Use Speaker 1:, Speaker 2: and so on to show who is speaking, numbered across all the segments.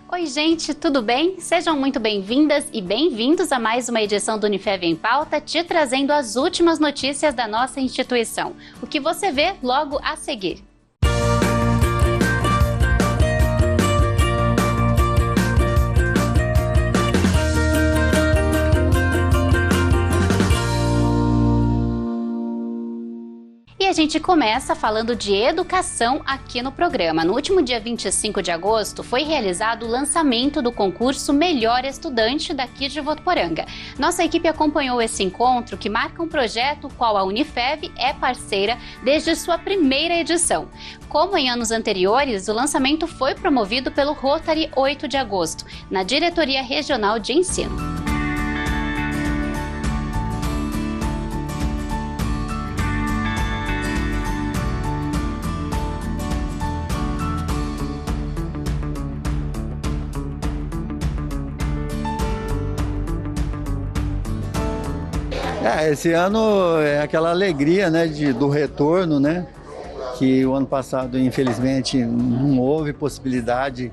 Speaker 1: Oi gente, tudo bem? Sejam muito bem-vindas e bem-vindos a mais uma edição do Unifev em Pauta, te trazendo as últimas notícias da nossa instituição. O que você vê logo a seguir. E a gente começa falando de educação aqui no programa. No último dia 25 de agosto foi realizado o lançamento do concurso Melhor Estudante daqui de Votuporanga. Nossa equipe acompanhou esse encontro que marca um projeto qual a Unifev é parceira desde sua primeira edição. Como em anos anteriores, o lançamento foi promovido pelo Rotary 8 de agosto, na Diretoria Regional de Ensino.
Speaker 2: Esse ano é aquela alegria, né, do retorno, né, que o ano passado, infelizmente, não houve possibilidade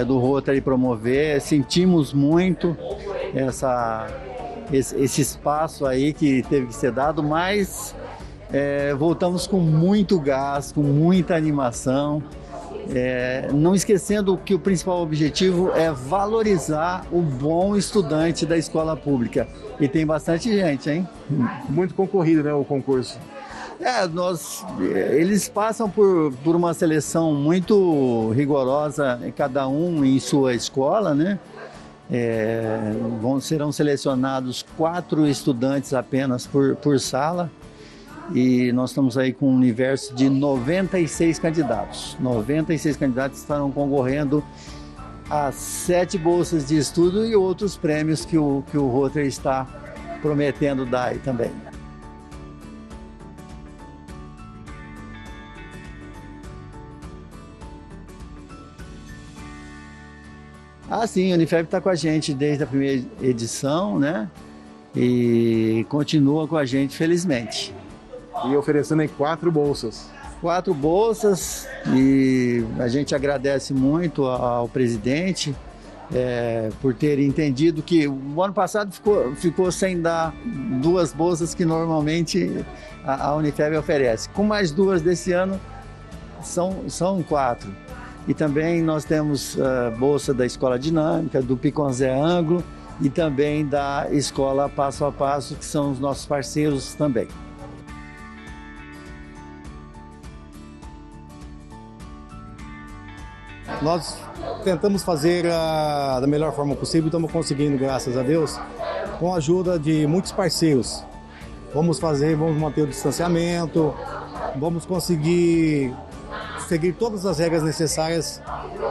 Speaker 2: do Rotary promover. Sentimos muito esse espaço aí que teve que ser dado, mas voltamos com muito gás, com muita animação. Não esquecendo que o principal objetivo é valorizar o bom estudante da escola pública. E tem bastante gente, hein?
Speaker 3: Muito concorrido, né, o concurso.
Speaker 2: Eles passam por uma seleção muito rigorosa, cada um em sua escola, né? Serão selecionados 4 estudantes apenas por sala. E nós estamos aí com um universo de 96 candidatos. 96 candidatos estarão concorrendo a 7 bolsas de estudo e outros prêmios que o Rotary está prometendo dar aí também. Sim, a Unifev está com a gente desde a primeira edição, né? E continua com a gente, felizmente.
Speaker 3: E oferecendo aí 4 bolsas.
Speaker 2: 4 bolsas, e a gente agradece muito ao presidente por ter entendido que o ano passado ficou sem dar 2 bolsas que normalmente a Unifev oferece. Com mais 2 desse ano, são 4. E também nós temos a bolsa da Escola Dinâmica, do Piconzé Anglo e também da Escola Passo a Passo, que são os nossos parceiros também.
Speaker 4: Nós tentamos fazer da melhor forma possível e estamos conseguindo, graças a Deus, com a ajuda de muitos parceiros. Vamos manter o distanciamento, vamos conseguir seguir todas as regras necessárias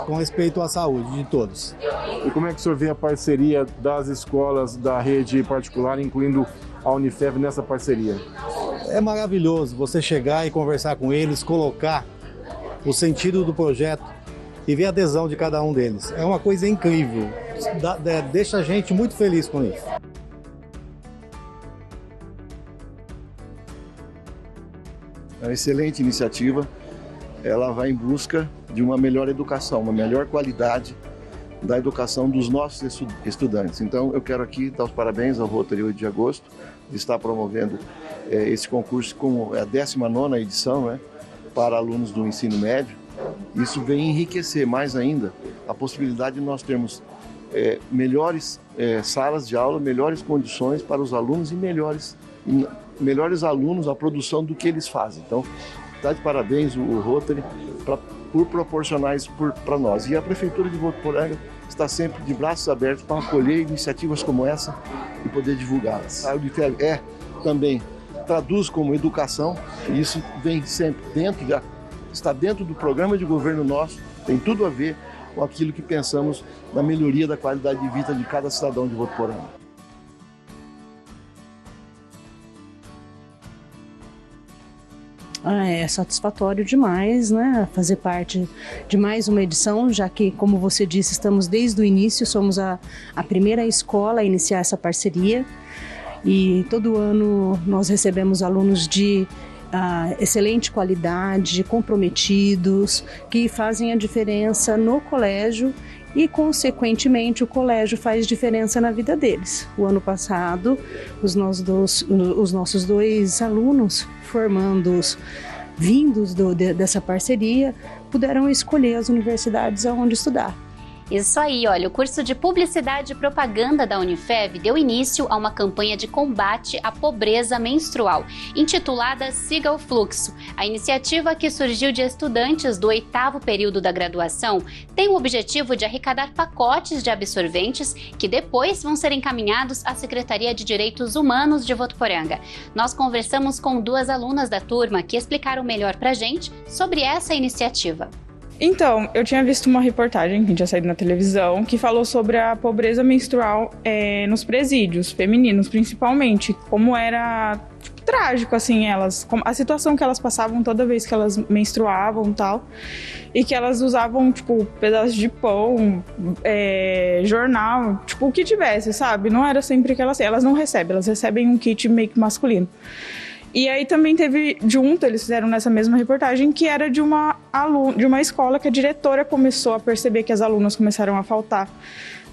Speaker 4: com respeito à saúde de todos.
Speaker 3: E como é que o senhor vê a parceria das escolas da rede particular, incluindo a Unifev nessa parceria?
Speaker 4: É maravilhoso você chegar e conversar com eles, colocar o sentido do projeto e ver a adesão de cada um deles. É uma coisa incrível, deixa a gente muito feliz com isso.
Speaker 5: É uma excelente iniciativa, ela vai em busca de uma melhor educação, uma melhor qualidade da educação dos nossos estudantes. Então eu quero aqui dar os parabéns ao Rotary 8 de agosto, de estar promovendo esse concurso como a 19ª edição, né, para alunos do ensino médio. Isso vem enriquecer mais ainda a possibilidade de nós termos melhores salas de aula, melhores condições para os alunos e melhores alunos, a produção do que eles fazem. Então, está de parabéns o Rotary por proporcionar isso para nós. E a Prefeitura de Votuporanga está sempre de braços abertos para acolher iniciativas como essa e poder divulgá-las. A Unifev também traduz como educação, e isso vem sempre está dentro do programa de governo nosso, tem tudo a ver com aquilo que pensamos na melhoria da qualidade de vida de cada cidadão de Votuporanga.
Speaker 6: É satisfatório demais, né? Fazer parte de mais uma edição, já que, como você disse, estamos desde o início, somos a primeira escola a iniciar essa parceria. E todo ano nós recebemos alunos de excelente qualidade, comprometidos, que fazem a diferença no colégio e, consequentemente, o colégio faz diferença na vida deles. O ano passado, os nossos dois alunos formandos, vindos dessa parceria, puderam escolher as universidades aonde estudar.
Speaker 1: Isso aí, olha, o curso de Publicidade e Propaganda da Unifev deu início a uma campanha de combate à pobreza menstrual, intitulada Siga o Fluxo. A iniciativa, que surgiu de estudantes do 8º período da graduação, tem o objetivo de arrecadar pacotes de absorventes que depois vão ser encaminhados à Secretaria de Direitos Humanos de Votuporanga. Nós conversamos com 2 alunas da turma que explicaram melhor pra gente sobre essa iniciativa.
Speaker 7: Então, eu tinha visto uma reportagem que tinha saído na televisão que falou sobre a pobreza menstrual nos presídios femininos, principalmente, como era trágico, assim, a situação que elas passavam toda vez que elas menstruavam e tal, e que elas usavam, pedaços de pão, jornal, o que tivesse, sabe? Não era sempre que elas não recebem, elas recebem um kit meio que masculino. E aí também teve eles fizeram nessa mesma reportagem, que era de uma escola que a diretora começou a perceber que as alunas começaram a faltar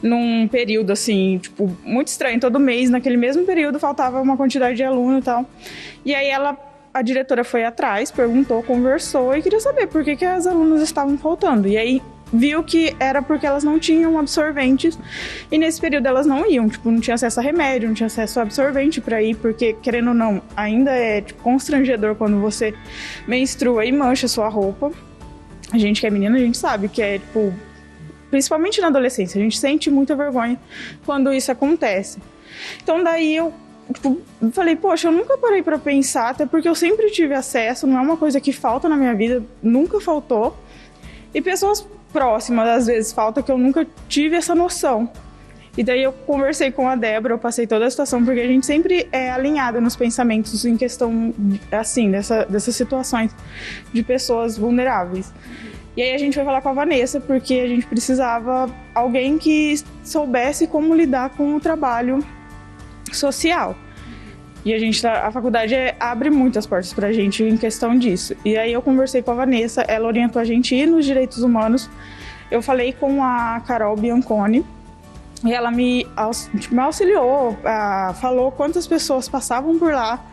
Speaker 7: num período, assim, muito estranho. Todo mês, naquele mesmo período, faltava uma quantidade de aluno e tal. E aí a diretora foi atrás, perguntou, conversou e queria saber por que as alunas estavam faltando. E aí viu que era porque elas não tinham absorventes e nesse período elas não iam, não tinha acesso a remédio, não tinha acesso a absorvente para ir, porque, querendo ou não, ainda é constrangedor quando você menstrua e mancha sua roupa. A gente que é menina, a gente sabe que é, principalmente na adolescência, a gente sente muita vergonha quando isso acontece. Então daí eu falei, poxa, eu nunca parei para pensar, até porque eu sempre tive acesso, não é uma coisa que falta na minha vida, nunca faltou. E pessoas próximas, às vezes, falta, que eu nunca tive essa noção. E daí eu conversei com a Débora, eu passei toda a situação, porque a gente sempre é alinhada nos pensamentos em questão, assim, dessas situações de pessoas vulneráveis. E aí a gente foi falar com a Vanessa, porque a gente precisava de alguém que soubesse como lidar com o trabalho social. E a faculdade abre muitas portas pra gente em questão disso. E aí eu conversei com a Vanessa, ela orientou a gente a ir nos direitos humanos. Eu falei com a Carol Bianconi e ela me auxiliou, falou quantas pessoas passavam por lá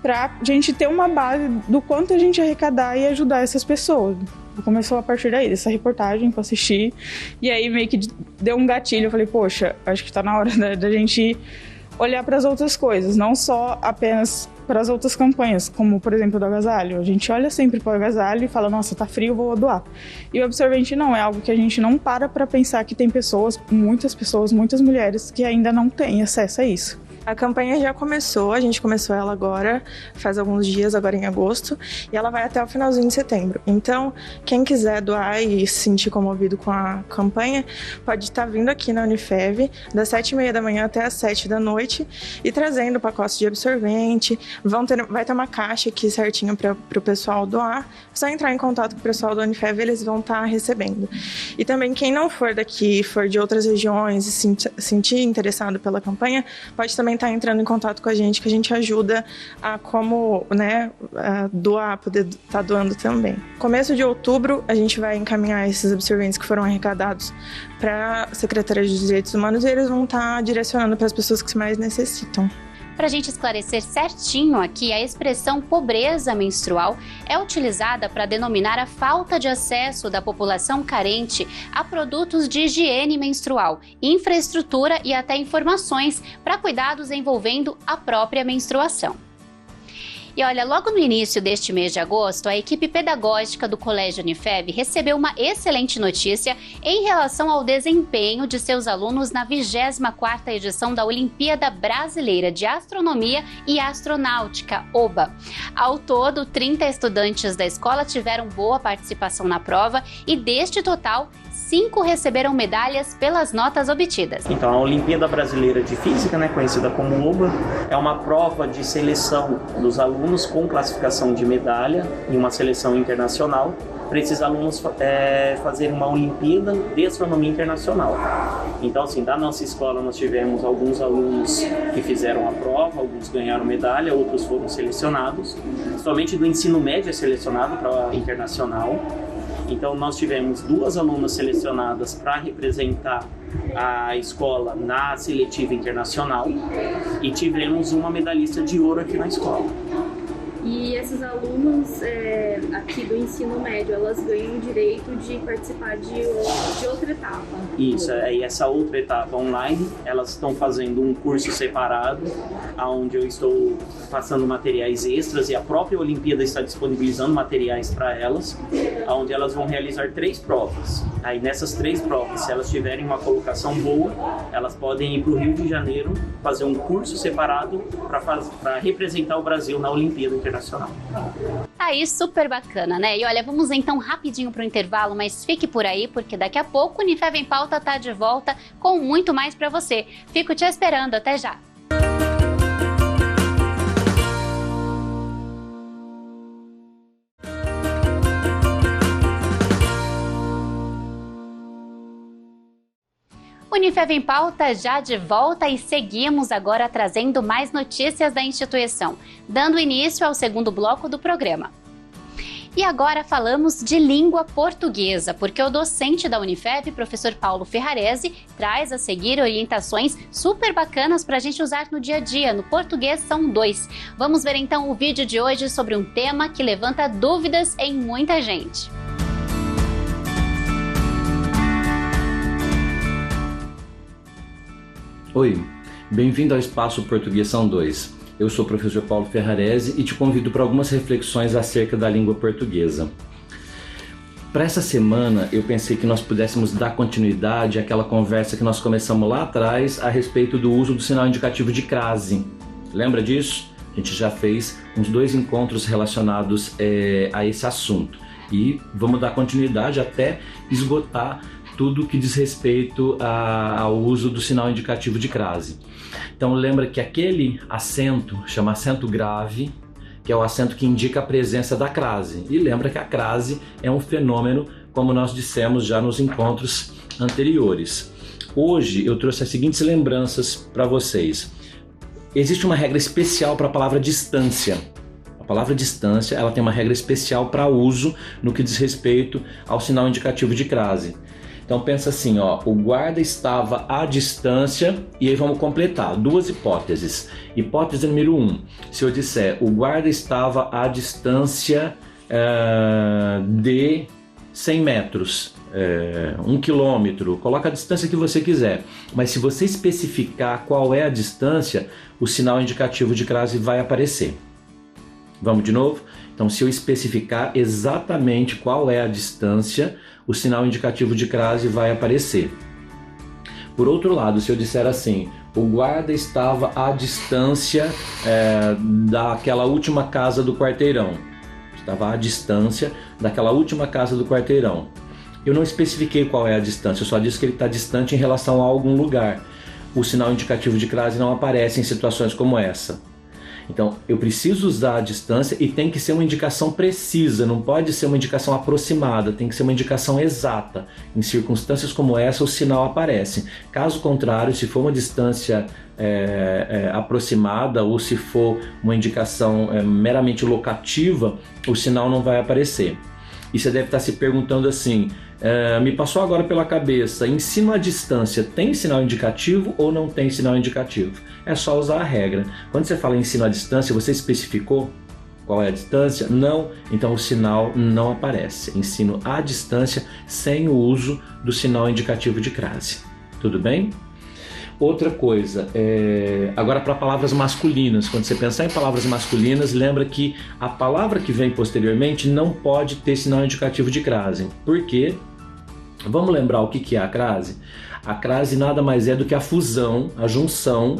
Speaker 7: pra gente ter uma base do quanto a gente arrecadar e ajudar essas pessoas. Começou a partir daí, dessa reportagem que eu assisti. E aí meio que deu um gatilho, eu falei, poxa, acho que tá na hora da gente olhar para as outras coisas, não só apenas para as outras campanhas, como, por exemplo, do agasalho. A gente olha sempre para o agasalho e fala, nossa, tá frio, vou doar. E o absorvente não, é algo que a gente não para pensar que tem muitas mulheres que ainda não têm acesso a isso.
Speaker 8: A campanha já começou, a gente começou ela agora, faz alguns dias, agora em agosto, e ela vai até o finalzinho de setembro. Então, quem quiser doar e se sentir comovido com a campanha, pode estar vindo aqui na Unifev, das 7h30 da manhã até as 7 da noite, e trazendo pacotes de absorvente. Vai ter uma caixa aqui certinho para o pessoal doar. É só entrar em contato com o pessoal da Unifev, eles vão estar recebendo. E também, quem não for daqui, for de outras regiões e se sentir interessado pela campanha, pode também estar entrando em contato com a gente, que a gente ajuda a como, doar, poder estar doando também. Começo de outubro, a gente vai encaminhar esses absorventes que foram arrecadados para a Secretaria de Direitos Humanos e eles vão estar direcionando para as pessoas que mais necessitam.
Speaker 1: Para a gente esclarecer certinho aqui, a expressão pobreza menstrual é utilizada para denominar a falta de acesso da população carente a produtos de higiene menstrual, infraestrutura e até informações para cuidados envolvendo a própria menstruação. E olha, logo no início deste mês de agosto, a equipe pedagógica do Colégio Unifev recebeu uma excelente notícia em relação ao desempenho de seus alunos na 24ª edição da Olimpíada Brasileira de Astronomia e Astronáutica, OBA. Ao todo, 30 estudantes da escola tiveram boa participação na prova e deste total, 5 receberam medalhas pelas notas obtidas.
Speaker 9: Então, a Olimpíada Brasileira de Física, conhecida como OBA, é uma prova de seleção dos alunos com classificação de medalha em uma seleção internacional, para esses alunos fazerem uma Olimpíada de Astronomia Internacional. Então, assim, da nossa escola nós tivemos alguns alunos que fizeram a prova, alguns ganharam medalha, outros foram selecionados. Somente do ensino médio é selecionado para a internacional. Então nós tivemos 2 alunas selecionadas para representar a escola na seletiva internacional e tivemos uma medalhista de ouro aqui na escola.
Speaker 10: E esses alunos aqui do ensino médio, elas ganham o direito de participar de outra etapa?
Speaker 9: Isso, e essa outra etapa online, elas estão fazendo um curso separado, onde eu estou passando materiais extras e a própria Olimpíada está disponibilizando materiais para elas, onde elas vão realizar 3 provas. Aí nessas 3 provas, se elas tiverem uma colocação boa, elas podem ir para o Rio de Janeiro fazer um curso separado para representar o Brasil na Olimpíada Internacional.
Speaker 1: Aí, super bacana, né? E olha, vamos então rapidinho para o intervalo, mas fique por aí, porque daqui a pouco o Unifev em Pauta tá de volta com muito mais para você. Fico te esperando, até já! Unifev em Pauta já de volta e seguimos agora trazendo mais notícias da instituição, dando início ao segundo bloco do programa. E agora falamos de língua portuguesa, porque o docente da Unifev, professor Paulo Ferrarese, traz a seguir orientações super bacanas para a gente usar no dia a dia. No português são 2. Vamos ver então o vídeo de hoje sobre um tema que levanta dúvidas em muita gente.
Speaker 11: Oi, bem-vindo ao Espaço Portuguesão 2. Eu sou o professor Paulo Ferrarese e te convido para algumas reflexões acerca da língua portuguesa. Para essa semana, eu pensei que nós pudéssemos dar continuidade àquela conversa que nós começamos lá atrás a respeito do uso do sinal indicativo de crase. Lembra disso? A gente já fez uns 2 encontros relacionados a esse assunto. E vamos dar continuidade até esgotar tudo que diz respeito ao uso do sinal indicativo de crase. Então lembra que aquele acento chama acento grave, que é o acento que indica a presença da crase. E lembra que a crase é um fenômeno, como nós dissemos já nos encontros anteriores. Hoje eu trouxe as seguintes lembranças para vocês. Existe uma regra especial para a palavra distância. A palavra distância, ela tem uma regra especial para uso no que diz respeito ao sinal indicativo de crase. Então pensa assim, ó, o guarda estava à distância, e aí vamos completar, 2 hipóteses. Hipótese número 1, se eu disser o guarda estava à distância de 100 metros, 1 quilômetro, coloca a distância que você quiser. Mas se você especificar qual é a distância, o sinal indicativo de crase vai aparecer. Vamos de novo? Então se eu especificar exatamente qual é a distância, o sinal indicativo de crase vai aparecer. Por outro lado, se eu disser assim, o guarda estava à distância daquela última casa do quarteirão. Estava à distância daquela última casa do quarteirão. Eu não especifiquei qual é a distância, eu só disse que ele está distante em relação a algum lugar. O sinal indicativo de crase não aparece em situações como essa. Então, eu preciso usar a distância e tem que ser uma indicação precisa, não pode ser uma indicação aproximada, tem que ser uma indicação exata. Em circunstâncias como essa, o sinal aparece. Caso contrário, se for uma distância aproximada ou se for uma indicação meramente locativa, o sinal não vai aparecer. E você deve estar se perguntando assim, me passou agora pela cabeça, ensino à distância tem sinal indicativo ou não tem sinal indicativo? É só usar a regra. Quando você fala ensino à distância, você especificou qual é a distância? Não, então o sinal não aparece. Ensino à distância sem o uso do sinal indicativo de crase. Tudo bem? Outra coisa, agora para palavras masculinas, quando você pensar em palavras masculinas, lembra que a palavra que vem posteriormente não pode ter sinal indicativo de crase. Por quê? Vamos lembrar o que é a crase? A crase nada mais é do que a fusão, a junção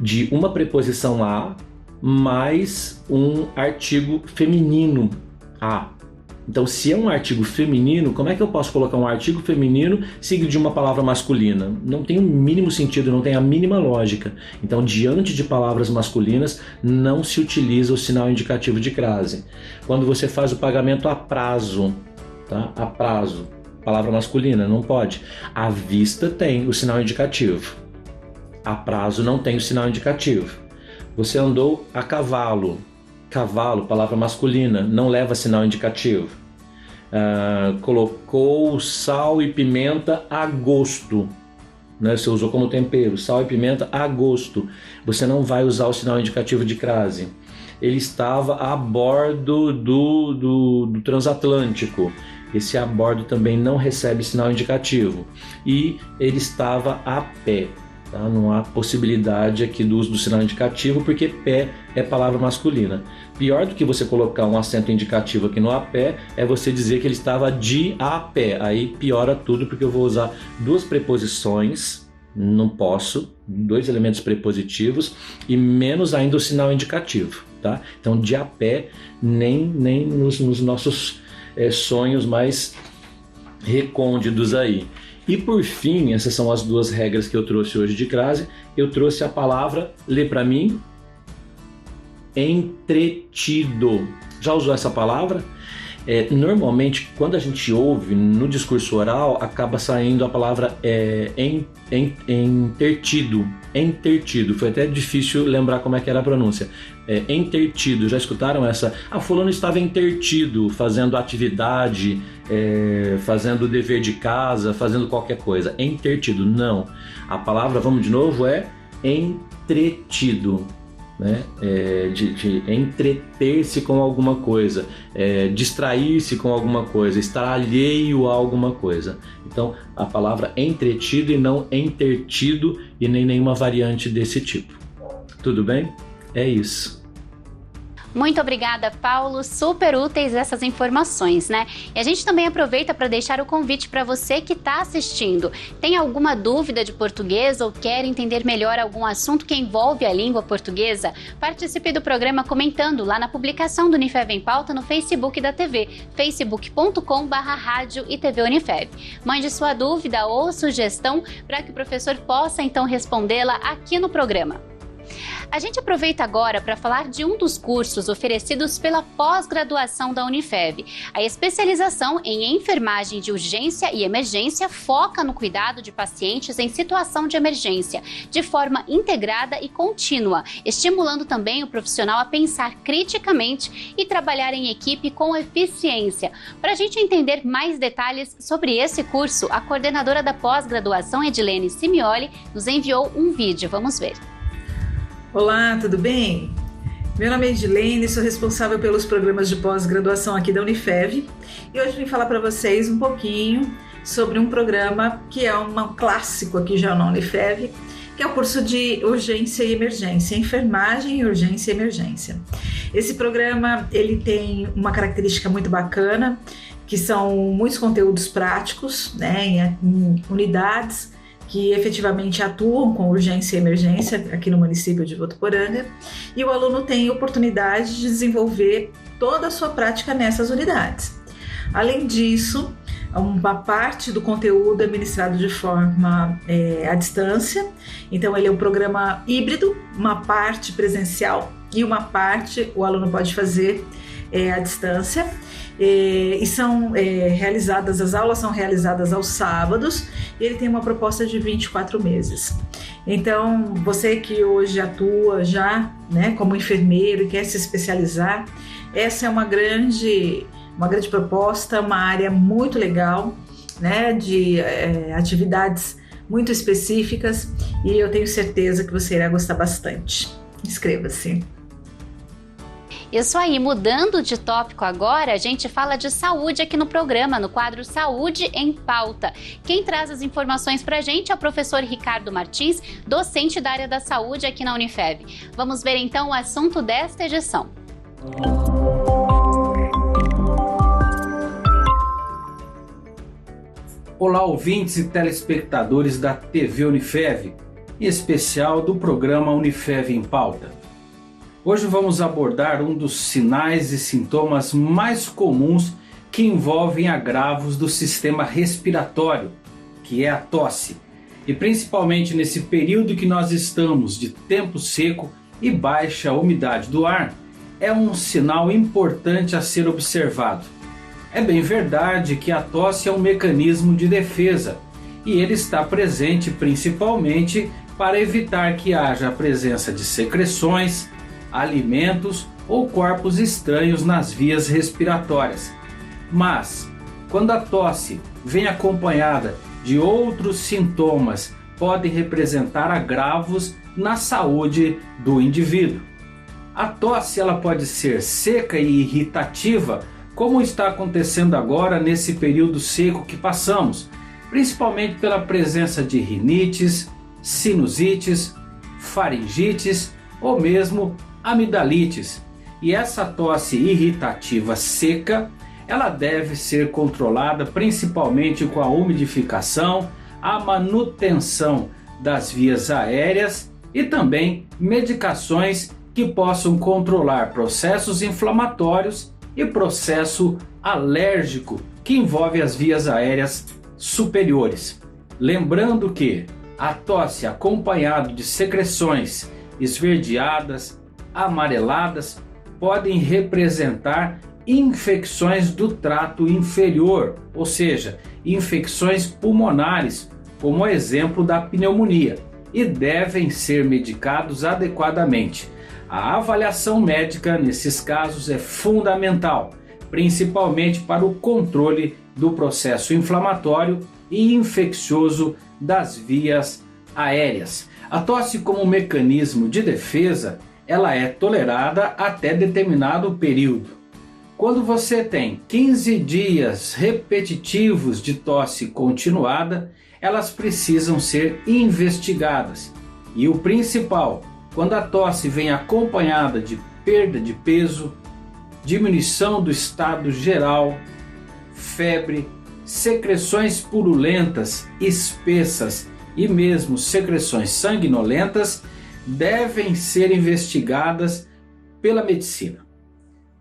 Speaker 11: de uma preposição a mais um artigo feminino a. Então, se é um artigo feminino, como é que eu posso colocar um artigo feminino seguido de uma palavra masculina? Não tem o mínimo sentido, não tem a mínima lógica. Então, diante de palavras masculinas, não se utiliza o sinal indicativo de crase. Quando você faz o pagamento a prazo, tá? A prazo, palavra masculina, não pode. À vista tem o sinal indicativo. A prazo não tem o sinal indicativo. Você andou a cavalo. Cavalo, palavra masculina, não leva sinal indicativo. colocou sal e pimenta a gosto, né? Você usou como tempero, sal e pimenta a gosto. Você não vai usar o sinal indicativo de crase. Ele estava a bordo do transatlântico. Esse a bordo também não recebe sinal indicativo. E ele estava a pé. Tá? Não há possibilidade aqui do uso do sinal indicativo, porque pé é palavra masculina. Pior do que você colocar um acento indicativo aqui no a pé, é você dizer que ele estava de a pé. Aí piora tudo, porque eu vou usar duas preposições, não posso, 2 elementos prepositivos, e menos ainda o sinal indicativo. Tá? Então, de a pé, nem nos nossos sonhos mais recônditos aí. E por fim, essas são as 2 regras que eu trouxe hoje de crase. Eu trouxe a palavra, lê para mim, entretido. Já usou essa palavra? Normalmente, quando a gente ouve no discurso oral, acaba saindo a palavra entertido. Entertido. Foi até difícil lembrar como é que era a pronúncia. Entertido. Já escutaram essa? Fulano estava entertido, fazendo atividade, fazendo dever de casa, fazendo qualquer coisa. Entertido. Não. A palavra, vamos de novo, é entretido. Né? De entreter-se com alguma coisa, distrair-se com alguma coisa, estar alheio a alguma coisa. Então, a palavra entretido e não entertido, e nem nenhuma variante desse tipo. Tudo bem? É isso.
Speaker 1: Muito obrigada, Paulo. Super úteis essas informações, né? E a gente também aproveita para deixar o convite para você que está assistindo. Tem alguma dúvida de português ou quer entender melhor algum assunto que envolve a língua portuguesa? Participe do programa comentando lá na publicação do Unifev em Pauta no Facebook da TV, facebook.com/rádio e TV Unifev. Mande sua dúvida ou sugestão para que o professor possa então respondê-la aqui no programa. A gente aproveita agora para falar de um dos cursos oferecidos pela pós-graduação da Unifev. A especialização em enfermagem de urgência e emergência foca no cuidado de pacientes em situação de emergência, de forma integrada e contínua, estimulando também o profissional a pensar criticamente e trabalhar em equipe com eficiência. Para a gente entender mais detalhes sobre esse curso, a coordenadora da pós-graduação, Edilene Simioli, nos enviou um vídeo. Vamos ver.
Speaker 12: Olá, tudo bem? Meu nome é Edilene, sou responsável pelos programas de pós-graduação aqui da Unifev e hoje vim falar para vocês um pouquinho sobre um programa que é um clássico aqui já na Unifev, que é o curso de urgência e emergência, enfermagem, urgência e emergência. Esse programa ele tem uma característica muito bacana, que são muitos conteúdos práticos, né, em unidades que efetivamente atuam com urgência e emergência aqui no município de Votuporanga, e o aluno tem oportunidade de desenvolver toda a sua prática nessas unidades. Além disso, uma parte do conteúdo é ministrado de forma à distância, então ele é um programa híbrido, uma parte presencial e uma parte o aluno pode fazer à distância. E são realizadas, as aulas são realizadas aos sábados, e ele tem uma proposta de 24 meses. Então, você que hoje atua já, né, como enfermeiro e quer se especializar, essa é uma grande proposta, uma área muito legal, né, de atividades muito específicas, e eu tenho certeza que você irá gostar bastante. Inscreva-se!
Speaker 1: Isso aí, mudando de tópico agora, a gente fala de saúde aqui no programa, no quadro Saúde em Pauta. Quem traz as informações pra gente é o professor Ricardo Martins, docente da área da saúde aqui na Unifev. Vamos ver então o assunto desta edição.
Speaker 13: Olá, ouvintes e telespectadores da TV Unifev, em especial do programa Unifev em Pauta. Hoje vamos abordar um dos sinais e sintomas mais comuns que envolvem agravos do sistema respiratório, que é a tosse. E principalmente nesse período que nós estamos de tempo seco e baixa umidade do ar, é um sinal importante a ser observado. É bem verdade que a tosse é um mecanismo de defesa e ele está presente principalmente para evitar que haja a presença de secreções, alimentos ou corpos estranhos nas vias respiratórias. Mas, quando a tosse vem acompanhada de outros sintomas, pode representar agravos na saúde do indivíduo. A tosse ela pode ser seca e irritativa, como está acontecendo agora nesse período seco que passamos, principalmente pela presença de rinites, sinusites, faringites ou mesmo amidalites. E essa tosse irritativa seca, ela deve ser controlada principalmente com a umidificação, a manutenção das vias aéreas e também medicações que possam controlar processos inflamatórios e processo alérgico que envolve as vias aéreas superiores. Lembrando que a tosse acompanhada de secreções esverdeadas, amareladas, podem representar infecções do trato inferior, ou seja, infecções pulmonares, como o exemplo da pneumonia, e devem ser medicados adequadamente. A avaliação médica nesses casos é fundamental, principalmente para o controle do processo inflamatório e infeccioso das vias aéreas. A tosse, como mecanismo de defesa, ela é tolerada até determinado período. Quando você tem 15 dias repetitivos de tosse continuada, elas precisam ser investigadas. E o principal, quando a tosse vem acompanhada de perda de peso, diminuição do estado geral, febre, secreções purulentas, espessas e mesmo secreções sanguinolentas, devem ser investigadas pela medicina.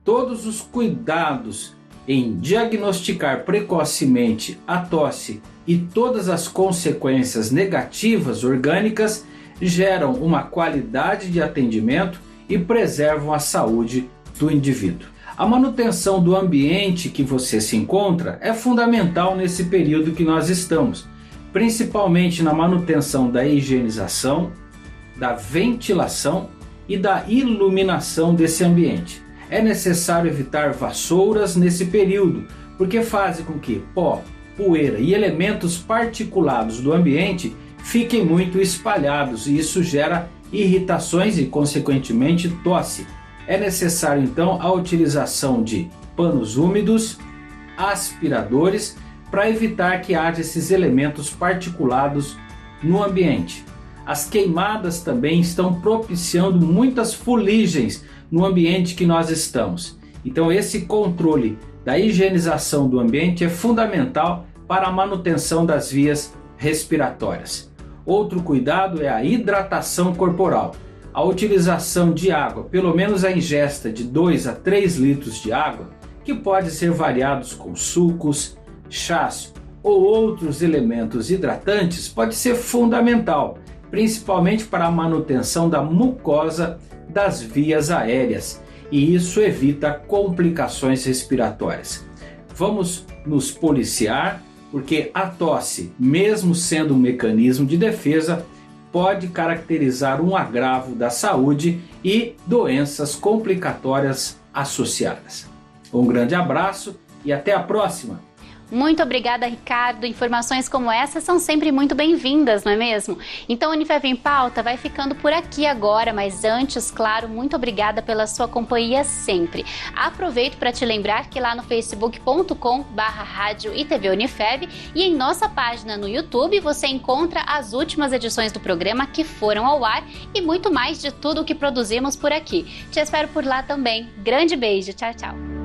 Speaker 13: Todos os cuidados em diagnosticar precocemente a tosse e todas as consequências negativas orgânicas geram uma qualidade de atendimento e preservam a saúde do indivíduo. A manutenção do ambiente que você se encontra é fundamental nesse período que nós estamos, principalmente na manutenção da higienização, da ventilação e da iluminação desse ambiente. É necessário evitar vassouras nesse período, porque fazem com que pó, poeira e elementos particulados do ambiente fiquem muito espalhados e isso gera irritações e, consequentemente, tosse. É necessário então a utilização de panos úmidos, aspiradores, para evitar que haja esses elementos particulados no ambiente. As queimadas também estão propiciando muitas fuligens no ambiente que nós estamos. Então esse controle da higienização do ambiente é fundamental para a manutenção das vias respiratórias. Outro cuidado é a hidratação corporal. A utilização de água, pelo menos a ingesta de 2 a 3 litros de água, que pode ser variados com sucos, chás ou outros elementos hidratantes, pode ser fundamental, principalmente para a manutenção da mucosa das vias aéreas, e isso evita complicações respiratórias. Vamos nos policiar, porque a tosse, mesmo sendo um mecanismo de defesa, pode caracterizar um agravo da saúde e doenças complicatórias associadas. Um grande abraço e até a próxima!
Speaker 1: Muito obrigada, Ricardo. Informações como essa são sempre muito bem-vindas, não é mesmo? Então, o Unifev em Pauta vai ficando por aqui agora, mas antes, claro, muito obrigada pela sua companhia sempre. Aproveito para te lembrar que lá no facebook.com/rádio e TV Unifev e em nossa página no YouTube você encontra as últimas edições do programa que foram ao ar e muito mais de tudo o que produzimos por aqui. Te espero por lá também. Grande beijo, tchau, tchau.